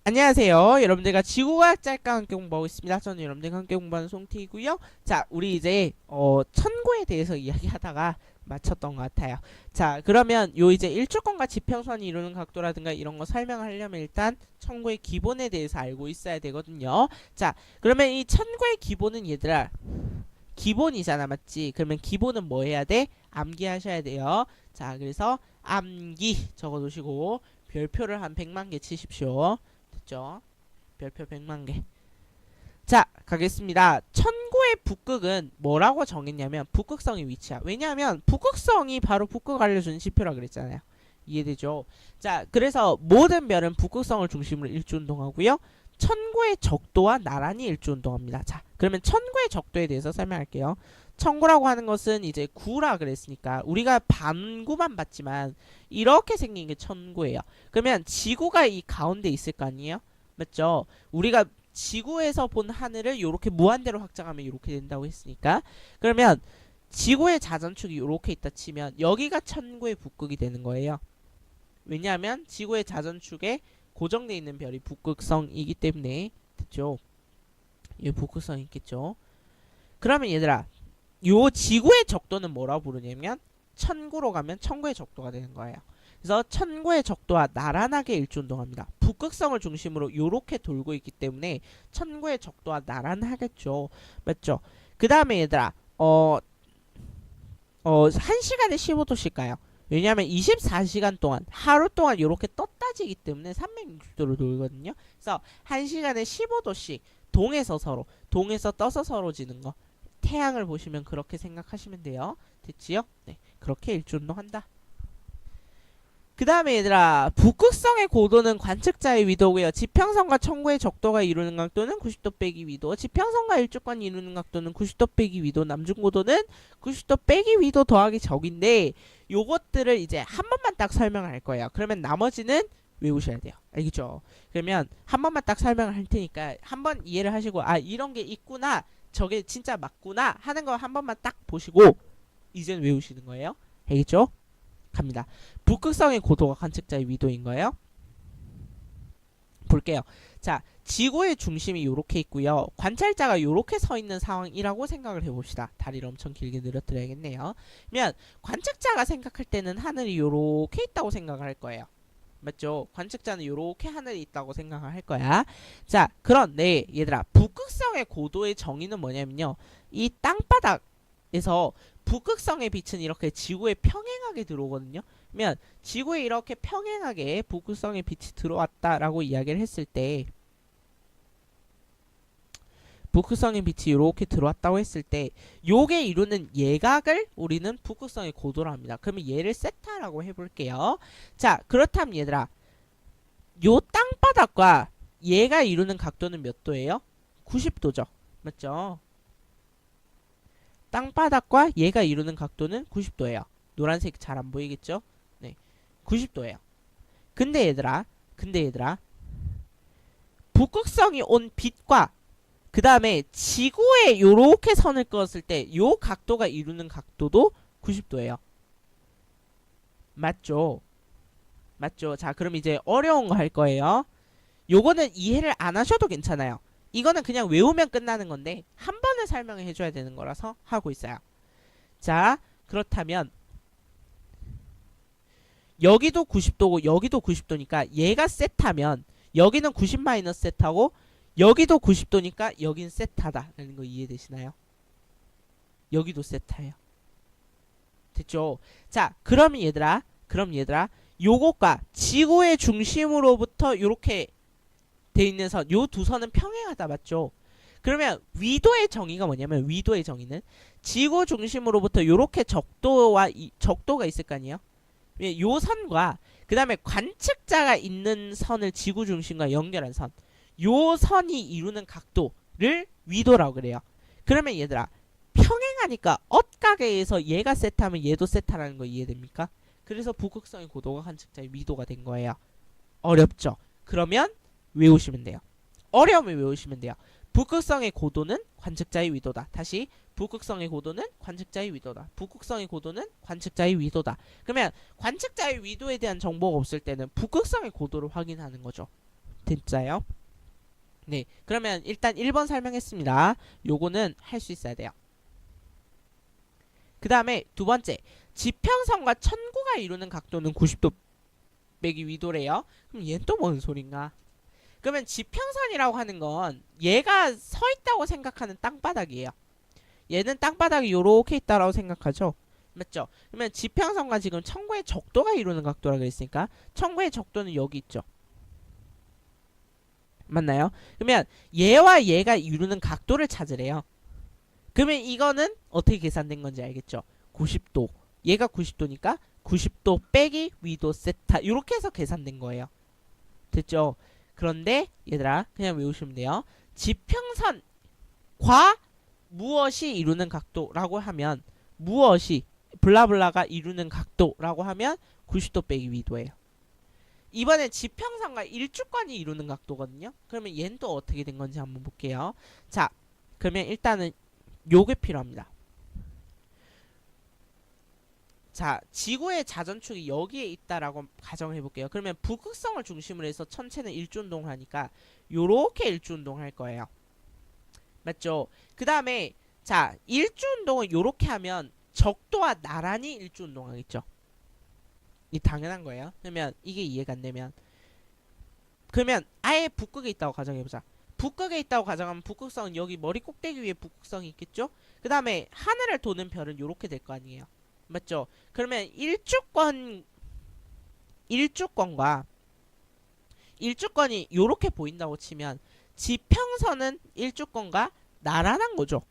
안녕하세요. 여러분들과 지구과학 짤과 함께 공부하고 있습니다. 저는 여러분들과 함께 공부하는 송티이고요. 자, 우리 이제 천고에 대해서 이야기하다가 마쳤던 것 같아요. 자, 그러면 요 이제 일주권과 지평선이 이루는 각도라든가 이런 거 설명하려면 일단 천고의 기본에 대해서 알고 있어야 되거든요. 자, 그러면 이 천고의 기본은 얘들아 기본이잖아, 맞지? 그러면 기본은 뭐 해야 돼? 암기하셔야 돼요. 자, 그래서 암기 적어두시고 별표를 한 100만 개 치십시오. 됐죠? 별표 100만 개. 자, 가겠습니다. 천고의 북극은 뭐라고 정했냐면 북극성의 위치야. 왜냐하면 북극성이 바로 북극 알려주는 지표라 그랬잖아요. 이해되죠? 자, 그래서 모든 별은 북극성을 중심으로 일주운동하고요. 천고의 적도와 나란히 일주운동합니다. 자, 그러면 천고의 적도에 대해서 설명할게요. 천고라고 하는 것은 이제 구라 그랬으니까 우리가 반구만 봤지만 이렇게 생긴 게 천고예요. 그러면 지구가 이 가운데 있을 거 아니에요? 맞죠? 우리가 지구에서 본 하늘을 이렇게 무한대로 확장하면 이렇게 된다고 했으니까 그러면 지구의 자전축이 이렇게 있다 치면 여기가 천고의 북극이 되는 거예요. 왜냐하면 지구의 자전축에 고정되어 있는 별이 북극성이기 때문에 됐죠? 이 북극성이 있겠죠? 그러면 얘들아 요 지구의 적도는 뭐라고 부르냐면 천구로 가면 천구의 적도가 되는 거예요. 그래서 천구의 적도와 나란하게 일주운동합니다. 북극성을 중심으로 요렇게 돌고 있기 때문에 천구의 적도와 나란하겠죠. 맞죠? 그 다음에 얘들아 1시간에 15도씩 가요. 왜냐하면 24시간 동안 하루 동안 이렇게 떴다지기 때문에 360도로 돌거든요. 그래서 1시간에 15도씩 동에서 서로 동에서 떠서 서로 지는 거 태양을 보시면 그렇게 생각하시면 돼요. 됐지요? 네, 그렇게 일주운동한다. 그 다음에 얘들아 북극성의 고도는 관측자의 위도고요. 지평선과 천고의 적도가 이루는 각도는 90도 빼기 위도, 지평선과 일주권이 이루는 각도는 90도 빼기 위도, 남중고도는 90도 빼기 위도 더하기 적인데 요것들을 이제 한 번만 딱 설명을 할 거예요. 그러면 나머지는 외우셔야 돼요. 알겠죠? 그러면 한 번만 딱 설명을 할 테니까 한 번 이해를 하시고 아 이런 게 있구나 저게 진짜 맞구나 하는 거 한 번만 딱 보시고 이제는 외우시는 거예요. 알겠죠? 갑니다. 북극성의 고도가 관측자의 위도인 거예요. 볼게요. 자, 지구의 중심이 이렇게 있고요. 관찰자가 이렇게 서 있는 상황이라고 생각을 해봅시다. 다리를 엄청 길게 늘어뜨려야겠네요. 그러면 관측자가 생각할 때는 하늘이 이렇게 있다고 생각을 할 거예요. 맞죠? 관측자는 이렇게 하늘이 있다고 생각을 할 거야. 자, 그런데 얘들아, 북극성의 고도의 정의는 뭐냐면요. 이 땅바닥에서 북극성의 빛은 이렇게 지구에 평행하게 들어오거든요. 그러면 지구에 이렇게 평행하게 북극성의 빛이 들어왔다라고 이야기를 했을 때 북극성의 빛이 이렇게 들어왔다고 했을 때 요게 이루는 예각을 우리는 북극성의 고도로 합니다. 그러면 얘를 세타라고 해볼게요. 자, 그렇다면 얘들아 요 땅바닥과 얘가 이루는 각도는 몇 도예요? 90도죠. 맞죠? 땅바닥과 얘가 이루는 각도는 90도예요. 노란색 잘 안 보이겠죠? 네, 90도예요. 근데 얘들아, 북극성이 온 빛과 그 다음에 지구에 요렇게 선을 그었을 때 요 각도가 이루는 각도도 90도예요. 맞죠? 맞죠? 자, 그럼 이제 어려운 거 할 거예요. 요거는 이해를 안 하셔도 괜찮아요. 이거는 그냥 외우면 끝나는 건데 한 번에 설명을 해줘야 되는 거라서 하고 있어요. 자, 그렇다면 여기도 90도고 여기도 90도니까 얘가 세타면 여기는 90 마이너스 세타고 여기도 90도니까 여긴 세타다라는 거 이해되시나요? 여기도 세타예요. 됐죠? 자, 그럼 얘들아 요것과 지구의 중심으로부터 요렇게 돼 있는 선, 요 두 선은 평행하다 맞죠? 그러면 위도의 정의가 뭐냐면 위도의 정의는 지구 중심으로부터 요렇게 적도가 있을 거 아니에요? 요 선과 그 다음에 관측자가 있는 선을 지구 중심과 연결한 선, 요 선이 이루는 각도를 위도라고 그래요. 그러면 얘들아 평행하니까 엇가게에서 얘가 세타면 얘도 세타라는 거 이해됩니까? 그래서 북극성의 고도가 관측자의 위도가 된 거예요. 어렵죠? 그러면 외우시면 돼요. 어려우면 외우시면 돼요. 북극성의 고도는 관측자의 위도다. 다시 북극성의 고도는 관측자의 위도다. 북극성의 고도는 관측자의 위도다. 그러면 관측자의 위도에 대한 정보가 없을 때는 북극성의 고도를 확인하는 거죠. 됐어요? 네, 그러면 일단 1번 설명했습니다. 요거는 할 수 있어야 돼요. 그 다음에 두 번째, 지평선과 천구가 이루는 각도는 90도 빼기 위도래요. 그럼 얘는 또 뭔 소린가? 그러면 지평선이라고 하는 건 얘가 서 있다고 생각하는 땅바닥이에요. 얘는 땅바닥이 요렇게 있다라고 생각하죠. 맞죠? 그러면 지평선과 지금 천구의 적도가 이루는 각도라고 그랬으니까 천구의 적도는 여기 있죠. 맞나요? 그러면 얘와 얘가 이루는 각도를 찾으래요. 그러면 이거는 어떻게 계산된 건지 알겠죠? 90도. 얘가 90도니까 90도 빼기 위도 세타. 이렇게 해서 계산된 거예요. 됐죠? 그런데 얘들아 그냥 외우시면 돼요. 지평선과 무엇이 이루는 각도라고 하면 무엇이 블라블라가 이루는 각도라고 하면 90도 빼기 위도예요. 이번에 지평선과 일주권이 이루는 각도거든요. 그러면 얘는 또 어떻게 된 건지 한번 볼게요. 자, 그러면 일단은 요게 필요합니다. 자, 지구의 자전축이 여기에 있다라고 가정을 해볼게요. 그러면 북극성을 중심으로 해서 천체는 일주운동을 하니까 요렇게 일주운동을 할 거예요. 맞죠? 그 다음에 자, 일주운동을 요렇게 하면 적도와 나란히 일주운동하겠죠. 이 당연한 거예요. 그러면 이게 이해가 안 되면 그러면 아예 북극에 있다고 가정해보자. 북극에 있다고 가정하면 북극성은 여기 머리 꼭대기 위에 북극성이 있겠죠? 그 다음에 하늘을 도는 별은 요렇게 될 거 아니에요. 맞죠? 그러면 일주권과 일주권이 요렇게 보인다고 치면 지평선은 일주권과 나란한 거죠.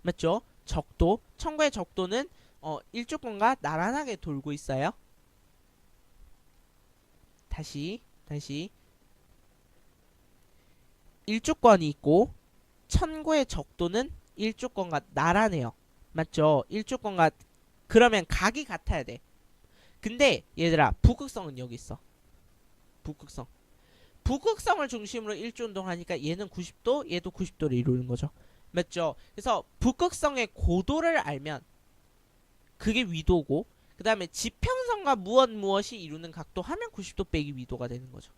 맞죠? 적도, 천구의 적도는 일주권과 나란하게 돌고 있어요. 다시 일주권이 있고 천구의 적도는 일주권과 나란해요. 맞죠? 일주권과 그러면 각이 같아야 돼. 근데 얘들아 북극성은 여기 있어. 북극성을 중심으로 일주운동하니까 얘는 90도 얘도 90도를 이루는 거죠. 맞죠? 그래서 북극성의 고도를 알면 그게 위도고 그 다음에 지평선과 무엇이 이루는 각도 하면 90도 빼기 위도가 되는 거죠.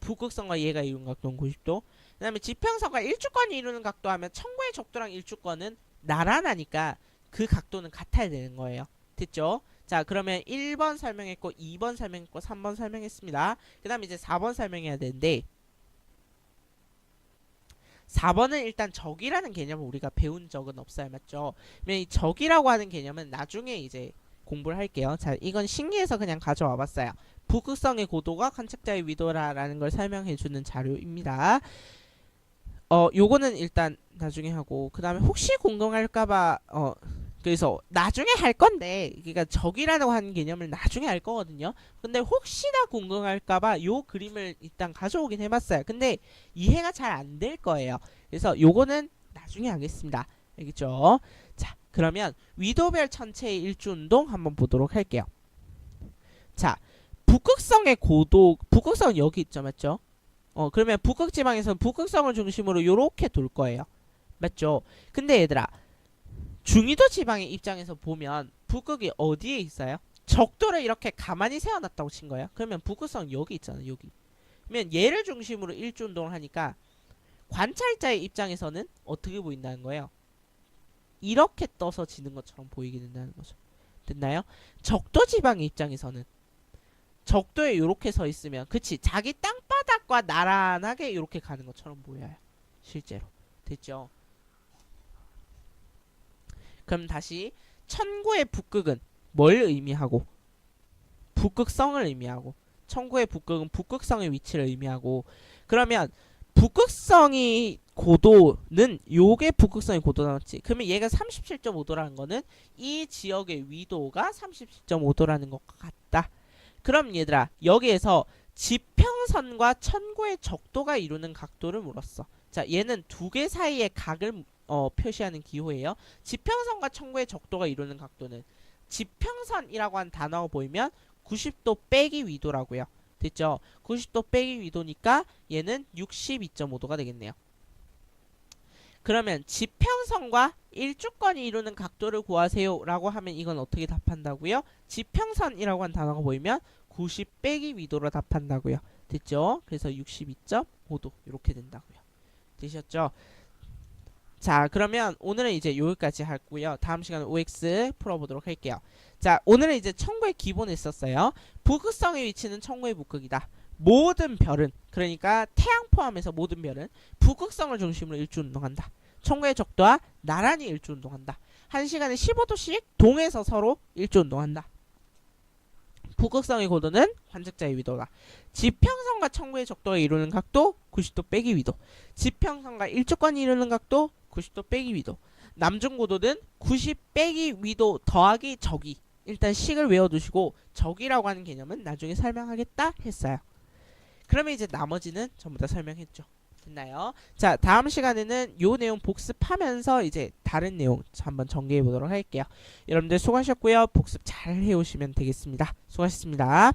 북극성과 얘가 이루는 각도는 90도. 그 다음에 지평선과 일주권이 이루는 각도 하면 천구의 적도랑 일주권은 나란하니까 그 각도는 같아야 되는 거예요. 됐죠? 자, 그러면 1번 설명했고 2번 설명했고 3번 설명했습니다. 그 다음에 이제 4번 설명해야 되는데 4번은 일단 적이라는 개념을 우리가 배운 적은 없어요. 맞죠? 이 적이라고 하는 개념은 나중에 이제 공부를 할게요. 자, 이건 신기해서 그냥 가져와 봤어요. 북극성의 고도가 관측자의 위도라는 걸 설명해주는 자료입니다. 요거는 일단 나중에 하고 그 다음에 혹시 궁금할까봐 그래서 나중에 할 건데 그러니까 적이라고 하는 개념을 나중에 할 거거든요. 근데 혹시나 궁금할까봐 요 그림을 일단 가져오긴 해봤어요. 근데 이해가 잘 안 될 거예요. 그래서 요거는 나중에 하겠습니다. 알겠죠? 자, 그러면 위도별 천체의 일주운동 한번 보도록 할게요. 자, 북극성의 고도, 북극성은 여기 있죠, 맞죠? 그러면 북극지방에서는 북극성을 중심으로 요렇게 돌 거예요. 맞죠? 근데 얘들아 중위도 지방의 입장에서 보면 북극이 어디에 있어요? 적도를 이렇게 가만히 세워놨다고 친 거예요. 그러면 북극성 여기 있잖아요. 여기. 그러면 얘를 중심으로 일주운동을 하니까 관찰자의 입장에서는 어떻게 보인다는 거예요? 이렇게 떠서 지는 것처럼 보이게 된다는 거죠. 됐나요? 적도 지방의 입장에서는 적도에 이렇게 서 있으면 그치 자기 땅바닥과 나란하게 이렇게 가는 것처럼 보여요. 실제로. 됐죠? 그럼 다시 천구의 북극은 뭘 의미하고 북극성을 의미하고 천구의 북극은 북극성의 위치를 의미하고 그러면 북극성이 고도는 요게 북극성의 고도다 맞지? 그러면 얘가 37.5도라는 거는 이 지역의 위도가 37.5도라는 것 같다. 그럼 얘들아 여기에서 지평선과 천구의 적도가 이루는 각도를 물었어. 자, 얘는 두 개 사이의 각을 표시하는 기호예요. 지평선과 천구의 적도가 이루는 각도는 지평선이라고 하는 단어가 보이면 90도 빼기 위도라고요. 됐죠? 90도 빼기 위도니까 얘는 62.5도가 되겠네요. 그러면 지평선과 일주권이 이루는 각도를 구하세요 라고 하면 이건 어떻게 답한다고요? 지평선이라고 하는 단어가 보이면 90 빼기 위도로 답한다고요. 됐죠? 그래서 62.5도 이렇게 된다고요. 되셨죠? 자, 그러면 오늘은 이제 여기까지 하고요. 다음 시간에 OX 풀어보도록 할게요. 자, 오늘은 이제 청구의 기본을 썼어요. 북극성의 위치는 청구의 북극이다. 모든 별은, 그러니까 태양 포함해서 모든 별은 북극성을 중심으로 일주운동한다. 청구의 적도와 나란히 일주운동한다. 1시간에 15도씩 동에서 서로 일주운동한다. 북극성의 고도는 관측자의 위도다. 지평선과 청구의 적도가 이루는 각도 90도 빼기 위도. 지평선과 일주권이 이루는 각도 90도 빼기 위도. 남중고도는 90 빼기 위도 더하기 적이. 일단 식을 외워두시고 적이라고 하는 개념은 나중에 설명하겠다 했어요. 그러면 이제 나머지는 전부 다 설명했죠. 됐나요? 자, 다음 시간에는 요 내용 복습하면서 이제 다른 내용 한번 정리해 보도록 할게요. 여러분들 수고하셨고요. 복습 잘 해오시면 되겠습니다. 수고하셨습니다.